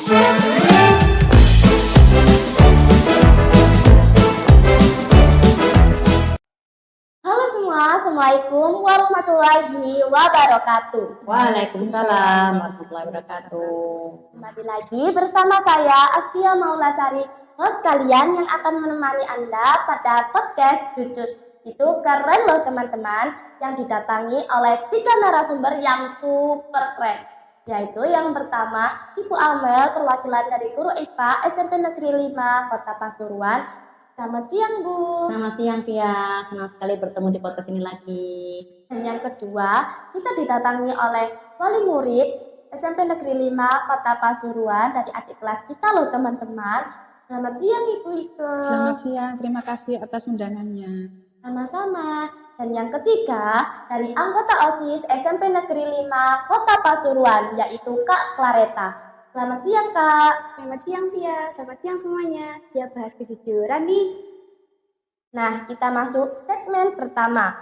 Halo semua, Assalamualaikum warahmatullahi wabarakatuh. Waalaikumsalam warahmatullahi wabarakatuh. Kembali lagi bersama saya Asfia Maulasari, host kalian yang akan menemani Anda pada podcast Jujur. Itu keren loh teman-teman, yang didatangi oleh 3 narasumber yang super keren. Yaitu yang pertama, Ibu Amel, perwakilan dari Guru IPA SMP Negeri 5 Kota Pasuruan. Selamat siang, Bu. Selamat siang, Pia. Senang sekali bertemu di podcast ini lagi. Dan yang kedua, kita didatangi oleh wali murid SMP Negeri 5 Kota Pasuruan dari adik kelas kita loh teman-teman. Selamat siang Ibu Ike. Selamat siang, terima kasih atas undangannya. Sama-sama. Dan yang ketiga, dari anggota OSIS SMP Negeri 5 Kota Pasuruan, yaitu Kak Clareta. Selamat siang Kak. Selamat siang Pia, selamat siang semuanya. Siap bahas kejujuran nih. Nah, kita masuk segmen pertama.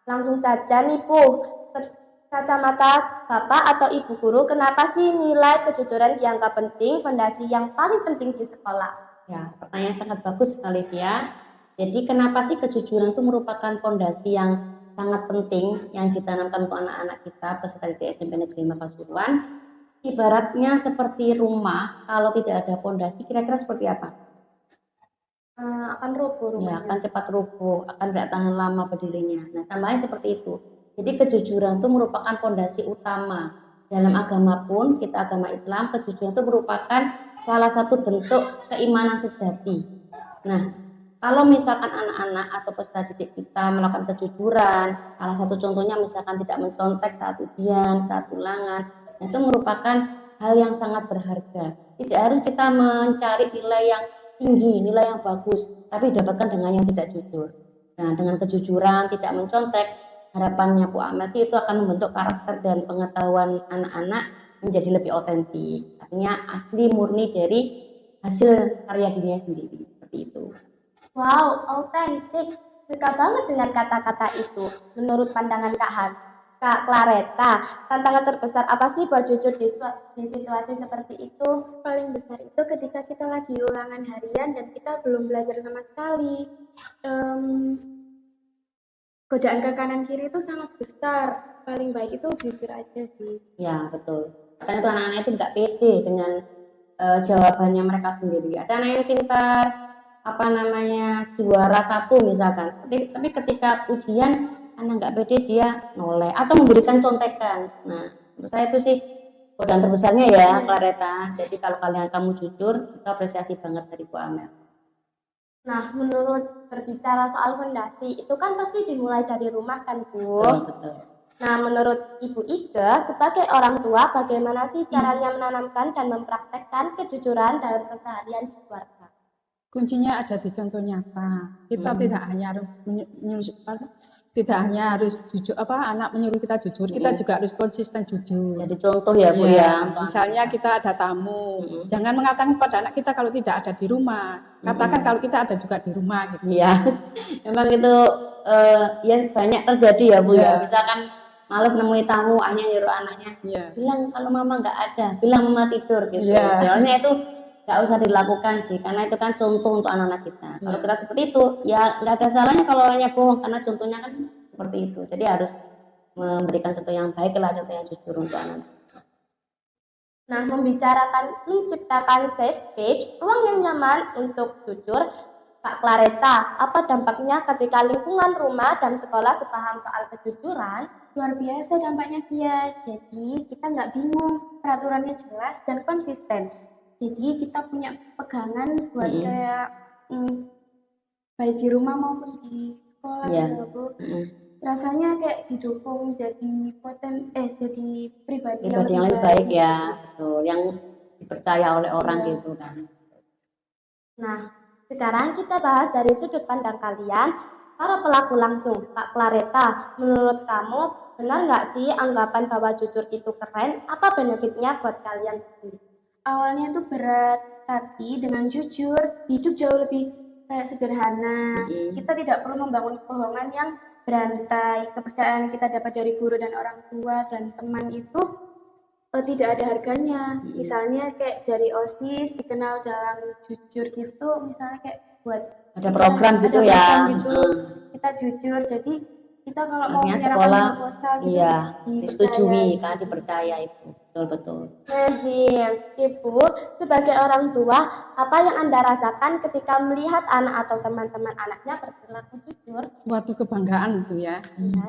Langsung saja nih Bu, kacamata Bapak atau Ibu Guru, kenapa sih nilai kejujuran dianggap penting, fondasi yang paling penting di sekolah? Ya, pertanyaan sangat bagus sekali, Pia. Jadi kenapa sih kejujuran itu merupakan fondasi yang sangat penting yang ditanamkan untuk anak-anak kita peserta di SMP Negeri 5 Pasuruan? Ibaratnya seperti rumah, kalau tidak ada fondasi kira-kira seperti apa? Akan roboh Ya, rumahnya. akan cepat rubuh, akan tidak tahan lama berdirinya. Nah, samanya seperti itu. Jadi kejujuran itu merupakan fondasi utama. Dalam agama pun, kita agama Islam, kejujuran itu merupakan salah satu bentuk keimanan sejati. Nah, kalau misalkan anak-anak atau peserta didik kita melakukan kejujuran, salah satu contohnya misalkan tidak mencontek saat ujian, saat ulangan, itu merupakan hal yang sangat berharga. Tidak harus kita mencari nilai yang tinggi, nilai yang bagus, tapi dapatkan dengan yang tidak jujur. Nah, dengan kejujuran, tidak mencontek, harapannya Bu Amel sih itu akan membentuk karakter dan pengetahuan anak-anak menjadi lebih otentik. Artinya asli murni dari hasil karya dirinya sendiri, seperti itu. Wow, autentik. Suka banget dengan kata-kata itu. Menurut pandangan Kak Clareta, tantangan terbesar apa sih buat jujur di situasi seperti itu? Paling besar itu ketika kita lagi ulangan harian dan kita belum belajar sama sekali. Godaan ke kanan kiri itu sangat besar. Paling baik itu jujur aja sih. Ya, betul. Karena itu anak-anak itu nggak pede dengan jawabannya mereka sendiri. Ada anak yang pintar, juara 1 misalkan. Tapi ketika ujian anak nggak pede, dia noleh atau memberikan contekan. Nah, menurut saya itu sih godaan terbesarnya ya, Clareta. Jadi kalau kamu jujur, itu apresiasi banget dari Bu Amel. Nah, menurut berbicara soal fondasi, itu kan pasti dimulai dari rumah kan, Bu? Betul. Nah, menurut Ibu Ike, sebagai orang tua, bagaimana sih caranya menanamkan dan mempraktekkan kejujuran dalam keseharian di keluarga? Kuncinya ada di contoh nyata. Kita tidak hanya harus jujur, anak menyuruh kita jujur, kita juga harus konsisten jujur. Jadi contoh ya Bu ya. Misalnya kita ada tamu, jangan mengatakan pada anak kita kalau tidak ada di rumah. Katakan kalau kita ada juga di rumah gitu. Iya. Memang itu ya banyak terjadi ya Bu ya. Misalkan malas nemui tamu, hanya nyuruh anaknya bilang kalau mama nggak ada, bilang mama tidur gitu. Soalnya itu nggak usah dilakukan sih, karena itu kan contoh untuk anak-anak kita. Kalau kita seperti itu, ya nggak ada salahnya kalau hanya bohong, karena contohnya kan seperti itu. Jadi harus memberikan contoh yang baik lah, contoh yang jujur untuk anak-anak. Nah, menciptakan safe space, ruang yang nyaman untuk jujur, Kak Clareta, apa dampaknya ketika lingkungan rumah dan sekolah sepaham soal kejujuran? Luar biasa dampaknya dia. Jadi kita nggak bingung, peraturannya jelas dan konsisten. Jadi kita punya pegangan buat kayak baik di rumah maupun di sekolah gitu Bu. Rasanya kayak didukung jadi pribadi yang lebih baik ya, betul, yang dipercaya oleh orang gitu kan. Nah, sekarang kita bahas dari sudut pandang kalian, para pelaku langsung. Kak Clareta, menurut kamu benar nggak sih anggapan bahwa jujur itu keren? Apa benefitnya buat kalian? Awalnya itu berat, tapi dengan jujur hidup jauh lebih kayak sederhana. Kita tidak perlu membangun kebohongan yang berantai. Kepercayaan kita dapat dari guru dan orang tua dan teman itu tidak ada harganya. Misalnya kayak dari OSIS dikenal dalam jujur gitu, misalnya kayak buat Ada program ada gitu program ya. gitu, kita jujur. Jadi kita kalau mau Artinya menyerahkan sekolah, proposal gitu iya, dipercaya. disetujui kan, dipercaya itu. Betul. Nezin, Ibu, sebagai orang tua, apa yang Anda rasakan ketika melihat anak atau teman-teman anaknya berperilaku jujur? Suatu kebanggaan itu ya. Ya,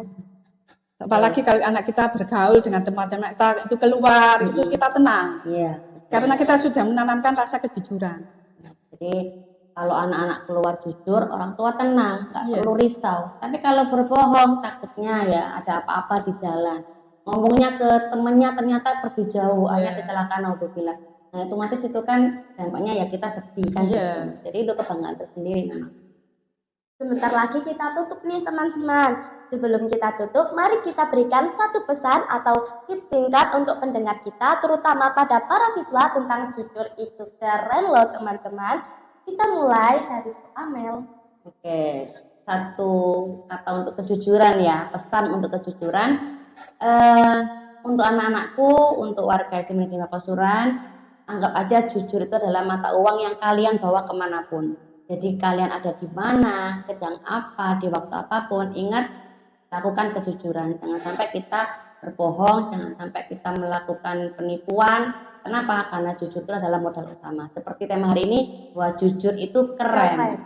Apalagi kalau anak kita bergaul dengan teman-teman kita itu keluar, itu kita tenang. Iya. Karena kita sudah menanamkan rasa kejujuran. Jadi kalau anak-anak keluar jujur, orang tua tenang, nggak Iya. perlu risau. Tapi kalau berbohong, takutnya ya ada apa-apa di jalan. Ngomongnya ke temennya ternyata pergi jauh, ayah kecelakaan naudzubillah. Nah otomatis itu kan dampaknya ya kita sedih kan. Iya. Gitu. Jadi itu kebanggaan tersendiri memang. sebentar lagi kita tutup nih teman-teman. Sebelum kita tutup, mari kita berikan satu pesan atau tips singkat untuk pendengar kita, terutama pada para siswa tentang jujur itu keren loh teman-teman. Kita mulai dari Bu Amel. Oke, satu kata untuk kejujuran ya, pesan untuk kejujuran. Untuk anak-anakku, untuk warga SMA Negeri Pasuruan, anggap aja jujur itu adalah mata uang yang kalian bawa kemanapun. Jadi kalian ada di mana, sedang apa, di waktu apapun, ingat lakukan kejujuran. Jangan sampai kita berbohong, jangan sampai kita melakukan penipuan. Kenapa? Karena jujur itu adalah modal utama. Seperti tema hari ini, bahwa jujur itu keren.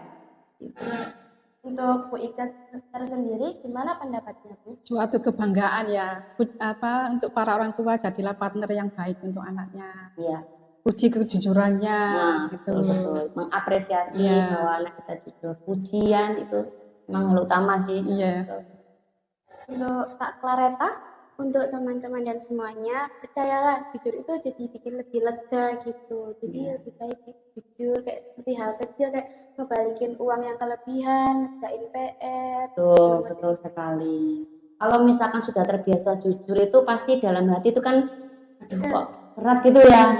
Untuk Bu Ika tersendiri, gimana pendapatnya Bu? Suatu kebanggaan ya. Untuk para orang tua jadilah partner yang baik untuk anaknya. Iya. Puji kejujurannya Nah, gitu. betul. Mengapresiasi Iya. bahwa anak kita jujur. Pujian itu memang hal utama sih. Iya. Betul. Untuk Kak Clareta, Untuk teman-teman dan semuanya, percayalah jujur itu jadi bikin lebih lega gitu. Jadi lebih baik jujur kayak seperti hal kecil kayak ngebalikin uang yang kelebihan, ngerjain PR. Betul sekali. Kalau misalkan sudah terbiasa jujur itu pasti dalam hati itu kan aduh kok berat gitu ya,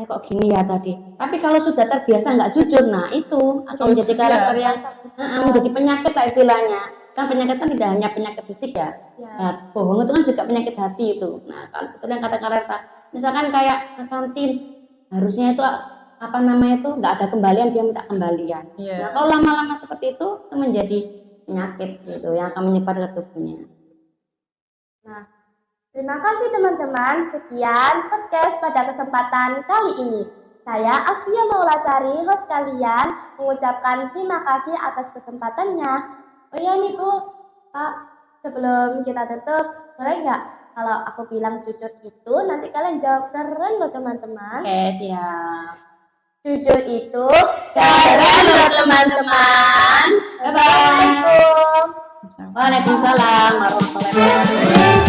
kok gini ya tadi. Tapi kalau sudah terbiasa nggak jujur, nah itu akan menjadi karakter yang menjadi penyakit lah istilahnya. Kan penyakit kan tidak hanya penyakit fisik ya. Nah, bohong itu kan juga penyakit hati itu. Nah, kalau betul yang kata Kareta, misalkan kayak ke kantin, harusnya itu apa namanya itu nggak ada kembalian, dia minta kembalian. Iya. Nah, kalau lama-lama seperti itu menjadi penyakit gitu yang akan menyebar ke tubuhnya. Nah, terima kasih teman-teman. Sekian podcast pada kesempatan kali ini. Saya Asfia Maulasari, host kalian, mengucapkan terima kasih atas kesempatannya. Oh iya nih Bu, Pak, sebelum kita tutup, boleh nggak kalau aku bilang jujur itu, nanti kalian jawab keren loh teman-teman. Oke, siap. Jujur itu Keren loh teman-teman. Bye-bye. Assalamualaikum. Waalaikumsalam warahmatullahi wabarakatuh.